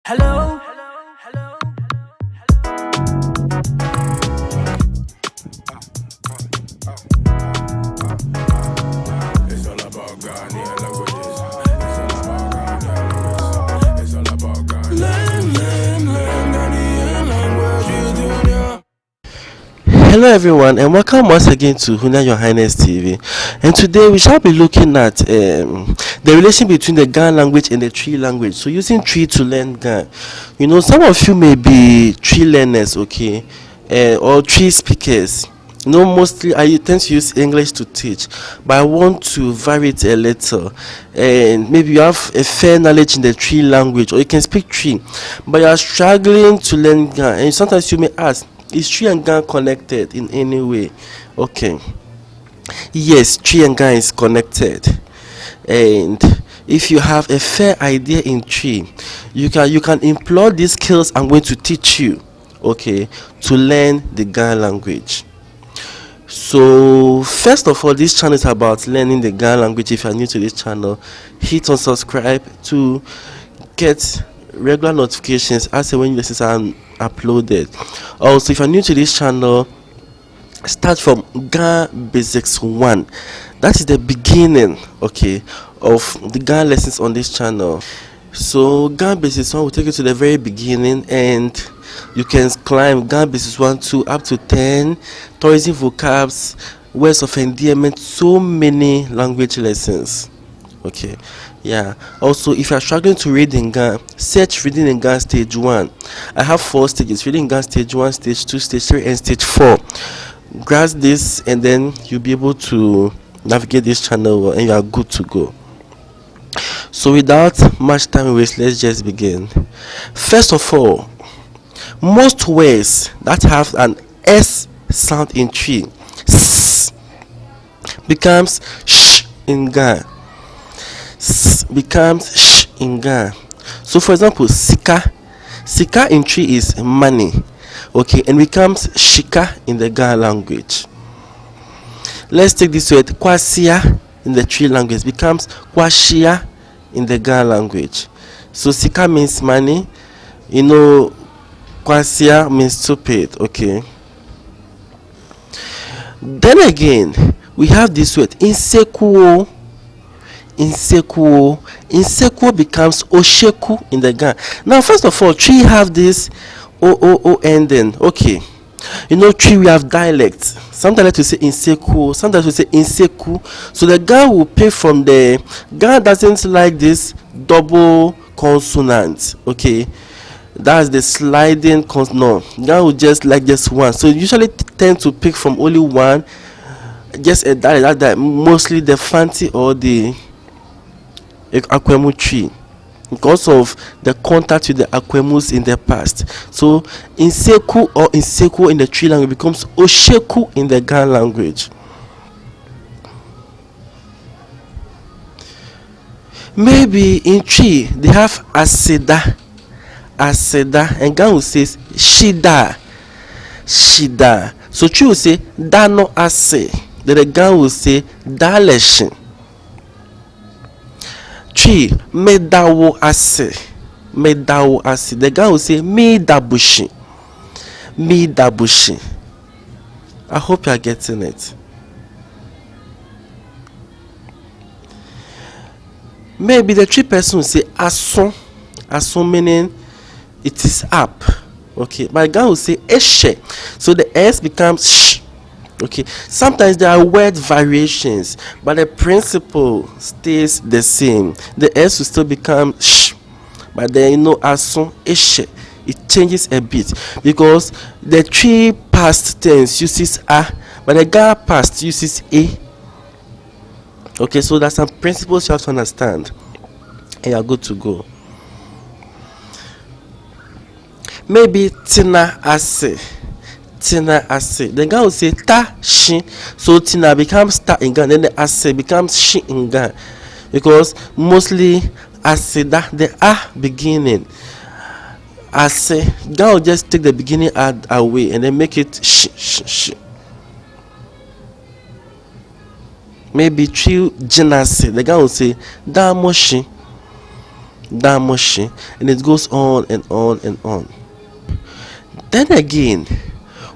Hello. It's all about Ghanaian languages. It's all about Ghanaian languages. It's all about Ghanaian languages. Hello everyone and welcome once again to Huniah-Yourhighness TV, and today we shall be looking at the relation between the Ga language and the Tree language. So using Tree to learn Ga. You know, some of you may be Tree learners, okay, or Tree speakers. You know, mostly I tend to use English to teach, but I want to vary it a little, and maybe you have a fair knowledge in the Tree language or you can speak Tree, but you are struggling to learn Ga, and sometimes you may ask, is Tree and Ga connected in any way? Okay, yes, Tree and Ga is connected, and if you have a fair idea in Tree, you can employ these skills I'm going to teach you, okay, to learn the Ga language. So first of all, this channel is about learning the Ga language. If you are new to this channel, hit on subscribe to get regular notifications as when lessons are uploaded. Also, if you're new to this channel, start from Ga Basics 1. That is the beginning, okay, of the Ga lessons on this channel. So Ga Basics 1 will take you to the very beginning, and you can climb Ga Basics 1 to up to 10, tourism vocabs, words of endearment, so many language lessons. Okay, yeah. Also, if you are struggling to read in Ga, search reading in Ga stage 1. I have 4 stages: reading in Ga stage 1, stage 2, stage 3, and stage 4. Grasp this and then you'll be able to navigate this channel well, and you are good to go. So without much time waste, let's just begin. First of all, most words that have an S sound in Tree, S, becomes sh in Ga. S becomes sh in Ga. So for example, sika in Tree is money, okay, and becomes shika in the Ga language. Let's take this word kwasia in the Tree language, becomes kwashia in the Ga language. So sika means money, you know, kwasia means stupid, okay. Then again, we have this word insekuo. Insekuo becomes osheku in the Ga. Now first of all, Tree have this o ending, okay. You know, Tree we have dialects. Sometimes we say insekuo, sometimes we say inseku. So the Ga will pick from the Ga doesn't like this double consonant, okay. That's the sliding no, Ga will just like just one. So usually tend to pick from only one, just a dialect, that mostly the Fanti or the Akwemu Tree, because of the contact with the Akwemus in the past. So Inseku or Inseko in the Tree language becomes Osheku in the Ga language. Maybe in Tree they have Aseda, and Ga will say Shida. So Tree will say Dano Ase, then the Ga will say Daleshin. Tree medawo ase, the Ga will say me dabushi. I hope you are getting it. Maybe the Tree person will say ason meaning it is up, okay, but the Ga will say eshe, so the S becomes sh, okay. Sometimes there are word variations, but the principle stays the same. The S will still become sh, but then you know, ason eshe, it changes a bit because the Tree past tense uses a, but the Ga past uses a. Okay, so there's some principles you have to understand, and you're good to go. Maybe tina ase. The Ga will say ta shi, so tina becomes ta in Ga, then the ase becomes shi in Ga, because mostly aseda, the a beginning, ase, Ga will just take the beginning away and then make it sh. Maybe Tree Genasi, the Ga will say da moshi. damoshi, and it goes on and on and on. Then again,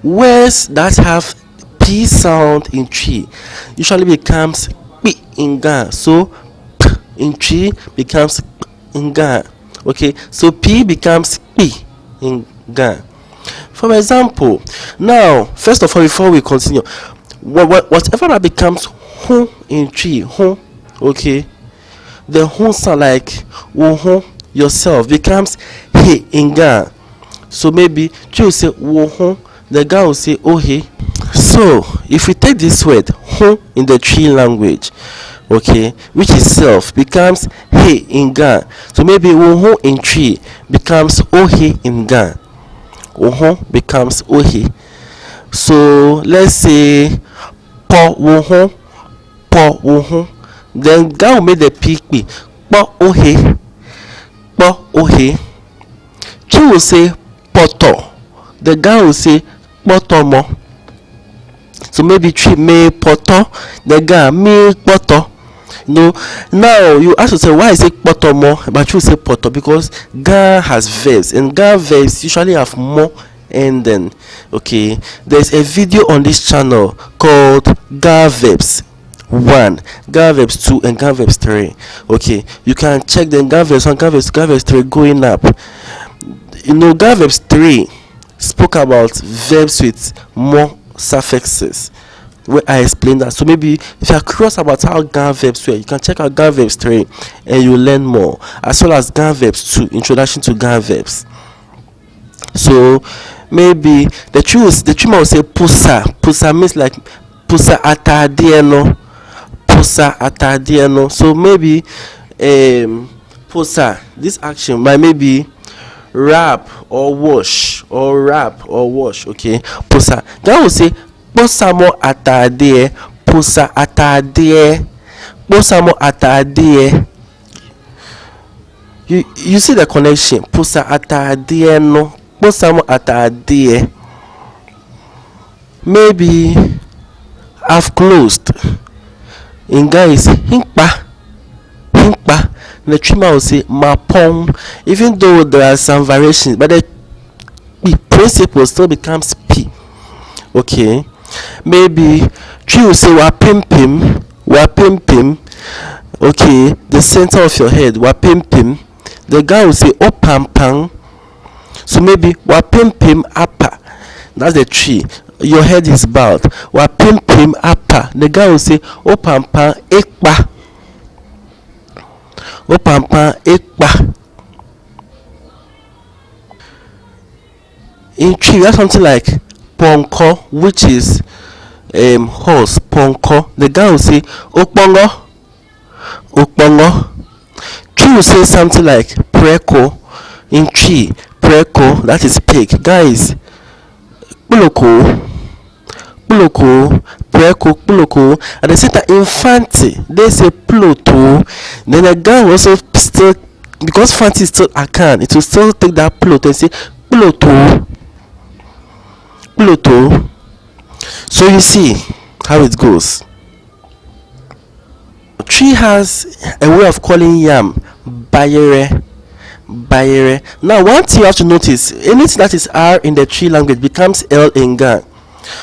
words that have p sound in tree usually becomes p in Ga. So p in tree becomes p in Ga. Okay, so p becomes p in Ga. For example, now first of all, before we continue, whatever that becomes hu in tree, hu, okay, the hu sound like hu yourself becomes he in Ga. So maybe tree will say hu, the Ga will say ohe. So if we take this word hu in the tree language, okay, which is self, becomes he in Ga. So maybe hu in tree becomes ohe in Ga. Becomes ohe. So let's say po woho, then Ga will make the p po ohe, po ohe. Chi will say poto, the Ga will say potomo. So maybe tree me poto, the Ga me poto. Now you ask yourself, why is it potomo but you say poto? Because Ga has verbs, and Ga verbs usually have mo ending. Okay, there's a video on this channel called Ga verbs 1, Ga verbs 2, and Ga verbs 3. Okay, you can check the Ga verbs 1, Ga verbs 3 going up. Ga verbs 3 spoke about verbs with more suffixes, where I explained that. So maybe if you are curious about how Ga verbs were, you can check out Ga verbs 3 and you learn more, as well as Ga verbs 2, introduction to Ga verbs. So maybe the tree will say pusa means like pusa atadieno, pusa atadieno. So maybe pusa, this action might maybe wrap or wash, okay, pusa. Ga will say posamo atadie, pusa atadie, posamo atadie. You see the connection, pusa atadieno, posamo atadie. Maybe I've closed in Ga is hinkpa. The trimmer will say mapong, even though there are some variations, but the principle still becomes p. Okay, maybe tree will say wapimpim. Okay, the center of your head, wapimpim. The Ga will say opampang. So maybe wapimpim apa, that's the tree, your head is bald. Wapimpim apa, the Ga will say opampang ekpa. In tree we have something like ponko, which is horse, ponko. The Ga will say okpongo. Tree will say something like preko. In tree, preko, that is pig. Guys, puloko, preko. At the same time, infante, they say pluto. Then the Ga will also still, because fancy is still Akan, it will still take that pluto and say pluto. So you see how it goes. Tree has a way of calling yam bayere. Now one thing you have to notice, anything that is R in the tree language becomes L in Ga.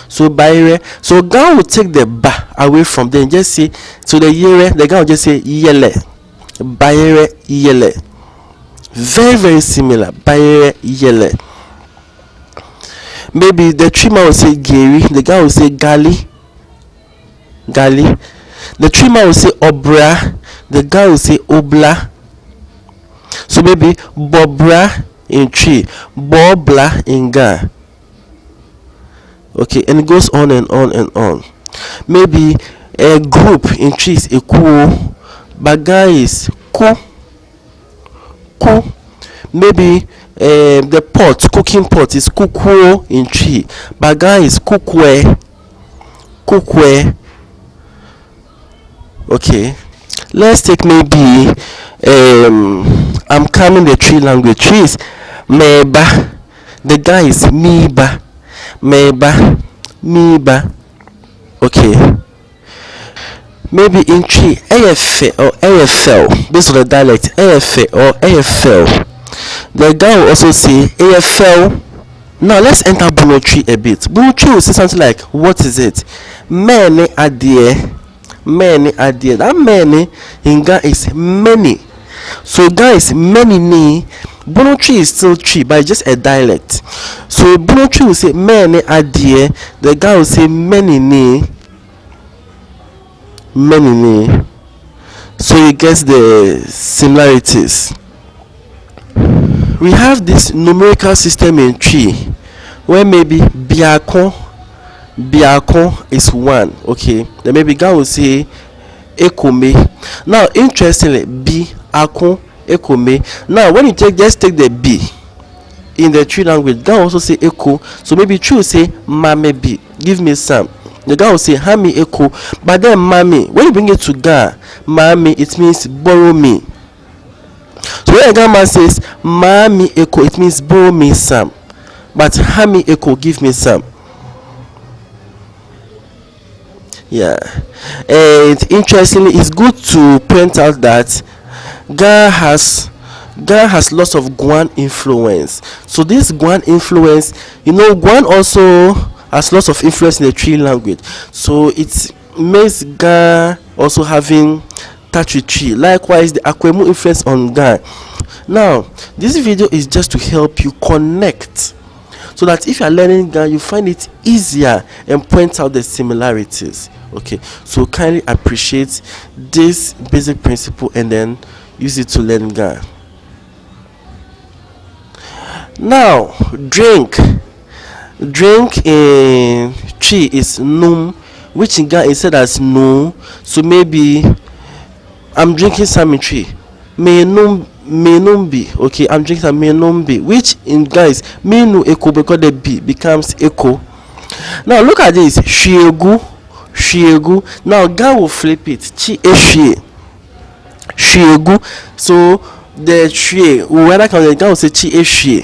So bayere, so Ga will take the ba away from them, just say to the yere, the Ga will just say yele. Bayere yele. Very, very similar. Bayere yele. Maybe the trimmer will say geri, the Ga will say gali. The trimmer will say obra, the Ga will say obla. So maybe bobra in tree, bobla in Ga. Okay, and it goes on and on and on. Maybe a group in tree is a kuo, but Ga is ku. Maybe the pot, cooking pot, is kukuo in tree, but Ga is kukwe. Okay, let's take maybe I'm coming the tree language. Tree is meba, the Ga is miba. Okay, Maybe in tree AFL or AFL based on the dialect AFL or AFL. The guy will also say AFL. Now let's enter Bunotri a bit. Bunotri will say something like, what is it? Many adie. Many adie. That many in Ga is many. So Ga is many ni. Bunotri is still tree, but it's just a dialect. So Bunotri will say many adie. The guy will say many ni. Many ni. So you get the similarities. We have this numerical system in tree where maybe biako is 1. Okay, then maybe God will say ekome. Now interestingly, biako ekome. Now when you just take the b in the tree language, God also say echo. So maybe tree will say mame b, give me some. The guy will say hami echo. But then mami, when you bring it to Ga, mami, it means borrow me. So when a grandma says mami echo, it means borrow me some. But hami echo, give me some. Yeah. And interestingly, it's good to point out that Ga has lots of Guan influence. So this Guan influence, Guan also has lots of influence in the tree language. So it makes Ga also having touch with tree. Likewise, the Akwemu influence on Ga. Now, this video is just to help you connect, so that if you are learning Ga, you find it easier and point out the similarities. Okay, so kindly appreciate this basic principle and then use it to learn Ga. Now, drink in tree is num, which in Ga is said as no. So maybe I'm drinking some in tree. May num be. Okay, I'm drinking some may num be, which in Ga is menu echo, because the b becomes echo. Now look at this. Shiegu. Now Ga will flip it. Chi e shiegu. So the tree, whether can Ga will say chi e.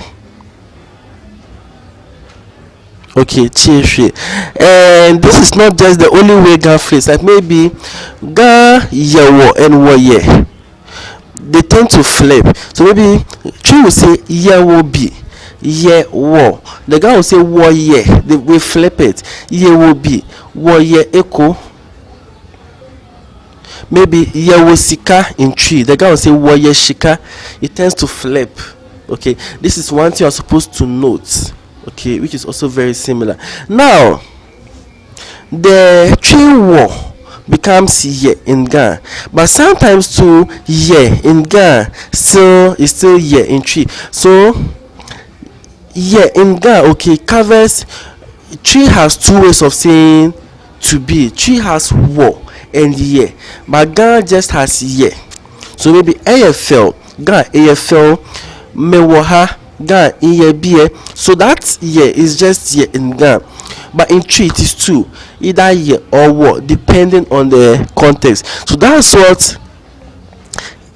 Okay, chi. And this is not just the only way Ga phrase. Like maybe Ga yewo and wo ye, they tend to flip. So maybe tree will say yewo bi, ye wo. The guy will say wo ye. They will flip it. Yewo bi, wo ye echo. Maybe yewo sika in tree. The guy will say wo ye shika. It tends to flip. Okay, this is one thing you're supposed to note. Okay, which is also very similar. Now, the tree wo becomes ye in Ga, but sometimes too ye in Ga is still ye in tree. So ye in Ga, okay, covers. Tree has two ways of saying to be. Tree has wo and ye, but Ga just has ye. So maybe AFL, Ga AFL, mewoha Ga iye bie. So that ye is just ye in Ga, but in tree it is two, either ye or wo, depending on the context. So that's what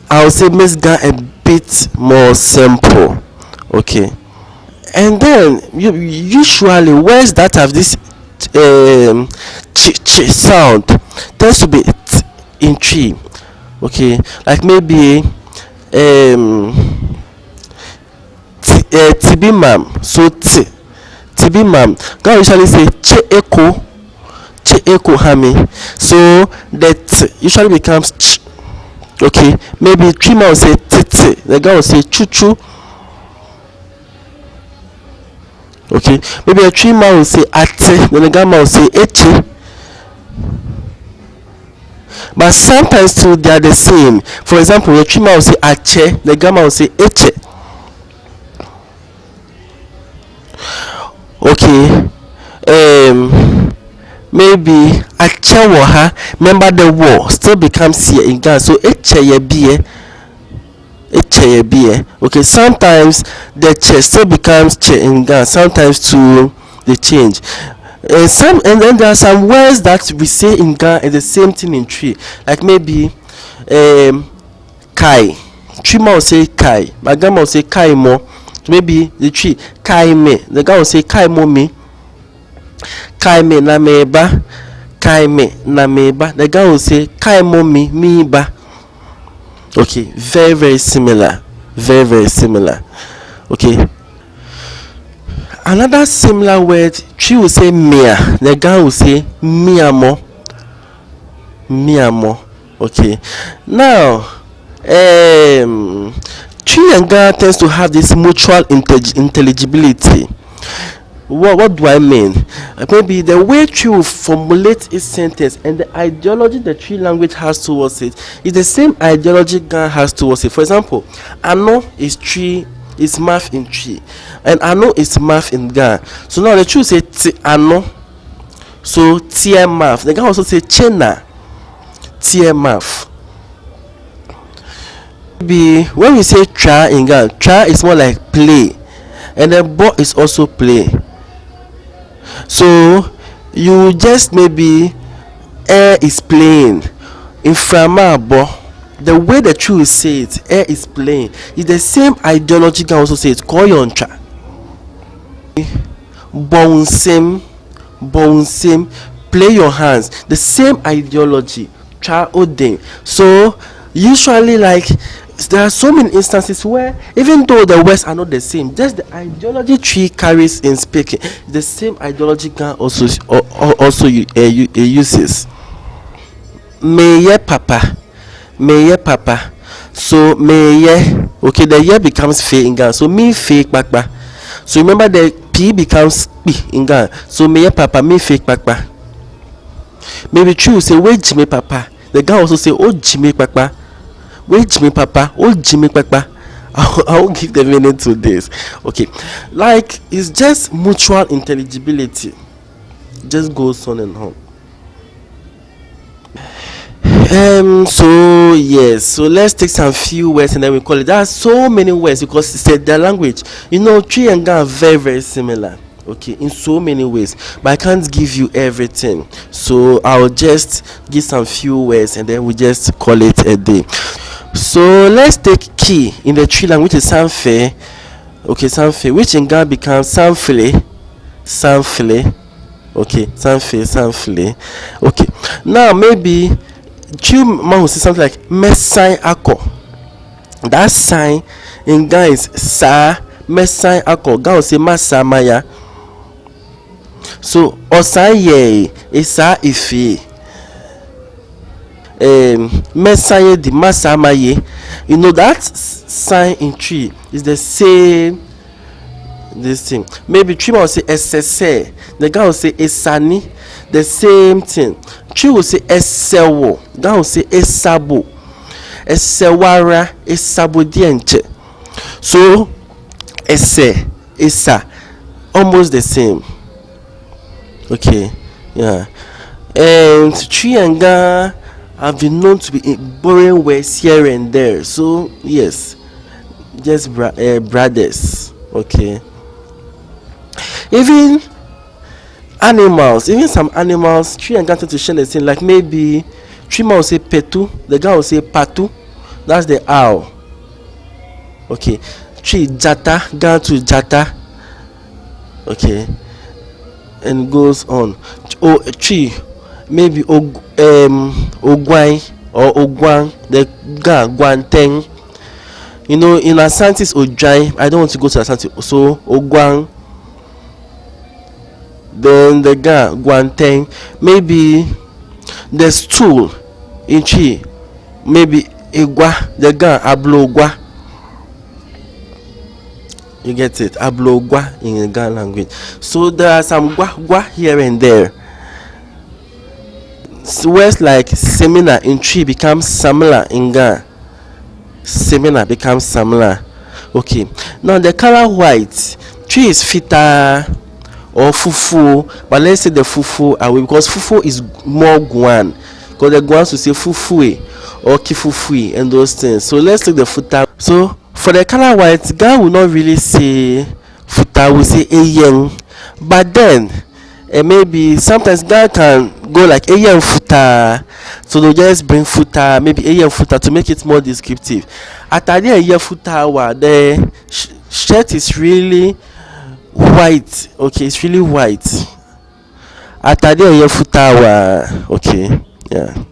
I would say makes Ga a bit more simple. Okay, and then usually words that have this ch sound tends to be t in tree. Okay, like maybe tibimam. So tibimam, God usually say che echo hami. So that usually becomes ch. Okay, maybe tree man will say titi, the guy will say chuchu. Okay, maybe a tree man will say ate, then the guy man will say eche. But sometimes too they are the same. For example, the tree man will say ache, the guy man will say eche. Okay, maybe achewoha, remember the war still becomes here in Ga. So echeye bie. Okay, sometimes the che still becomes che in Ga, sometimes to the change. And then there are some words that we say in Ga and the same thing in tree. Like maybe kai. Tree man will say kai, my grandma will say kai mo. Maybe the tree kai me, the guy will say kai mo me. Kai me na meba, kaime na meba. The guy will say kaimo mi ba. Okay, very very similar, very very similar. Okay, another similar word, she will say mia. The guy will say miamo, miamo. Okay, now Tree and Ga tends to have this mutual intelligibility. What do I mean? Maybe the way Tree will formulate its sentence and the ideology the Tree language has towards it is the same ideology Ga has towards it. For example, Ano is Tree, is math in Tree, and Ano is math in Ga. So now the Tree will say Ti Ano, so Tie math. The Ga also say Chena, Tie math. Maybe when we say Tra in Ga, Tra is more like play, and then Bo is also play. So you just maybe air is playing in Framabo. The way the Tree will say it, air is playing, is the same ideology can also say it. Koyoncha, bouncing, bouncing, play your hands. The same ideology. Tra odin. So usually, like, there are so many instances where even though the words are not the same, just the ideology Tree carries in speaking, the same ideology can also uses. Meye papa, meye papa. So meye, okay, the year becomes fe in Ghana. So me fake papa. So remember the p becomes p in Ghana. So meye papa, me fake papa. Maybe Tree will say wait Jimmy papa. The guy also say oh Jimmy papa. Wait Jimmy papa, oh Jimmy papa. I will give the meaning to this. Okay, like it's just mutual intelligibility. Just goes on and on. So yes, so let's take some few words and then we call it. There are so many words because it's their language. You know, Tree and Ga are very very similar. Okay, in so many ways, but I can't give you everything, so I'll just give some few words and then we just call it a day. So let's take key in the Tree language, which is sanfe. Okay, sanfe, which in Ga becomes sanfle, sanfle. Okay, sanfe, sanfle. Okay, now maybe Tree man will say something like mesai ako. That sign in Ga is sa, mesai ako. Ga will say masa maya. So osaye isa ifi, mesaye di masamaye. You know that sign in Tree is the same. This thing, maybe Tree will say esese, the guy will say esani, the same thing. Tree will say esewo, guy will say esabo, esewara, esabo dienche. So ese, esa, almost the same. Okay, yeah, and Tree and Ga have been known to be borrowing words here and there. So yes, just brothers. Okay, even animals, even some animals, Tree and Ga tend to share the same. Like maybe Tree man will say petu, the guy will say patu. That's the owl. Okay, Tree jata, Ga to jata. Okay, and goes on. Oh, Tree maybe ogwai or ogwan, the Ga guanteng. You know, in Asante is ojai. I don't want to go to Asante, so ogwan. Then the Ga guanteng. Maybe the stool in Tree, maybe igwa, the Ga ablogwa. You get it? Ablogwa in the Ga language. So there are some gwa here and there. So words like seminar in Tree becomes samla in Ga. Seminar becomes samla. Okay. Now the color white, Tree is fita or fufu, but let's say the fufu away because fufu is more Guan. Because the Guans will say fufue or kifufui and those things. So let's take the futa. So for the color white, Ga will not really say futa, will say eyeng. But then maybe sometimes Ga can go like eyeng futa. So they'll just bring futa, maybe eyeng futa to make it more descriptive. Atadi eyeng futa wa, the shirt is really white. Okay, it's really white. Atade eye futawa. Okay, yeah.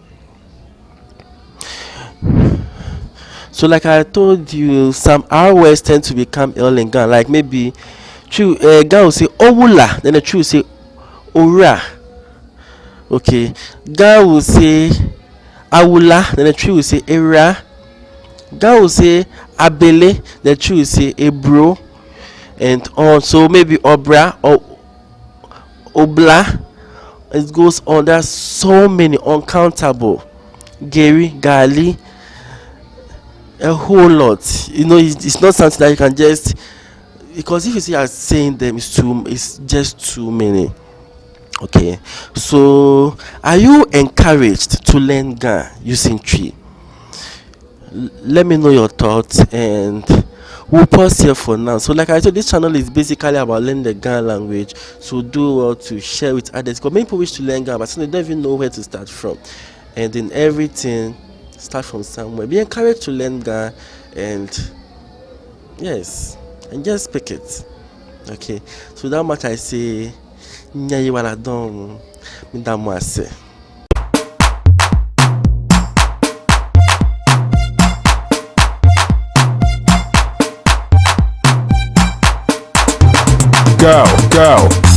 So like I told you, some R words tend to become L in Ghana. Like maybe true Ghana will say Owula, then the true will say Ora. Okay. Ghana will say Awula, then the true will say Era. Ghana will say Abele, the true will say Ebro, and on. So maybe Obra or Obla. It goes on. There's so many uncountable. Gary, Gali, a whole lot. You know, it's not something that you can just, because if you see us saying them, it's just too many. Okay, so are you encouraged to learn Ga using tree? Let me know your thoughts, and we'll pause here for now. So like I said, this channel is basically about learning the Ga language, so do well to share with others, because many people wish to learn Ga but they don't even know where to start from, and in everything start from somewhere. Be encouraged to learn Ga, and yes, and just speak it. Okay, so that much I say. Nyayi wala don mi da mo ase. Go.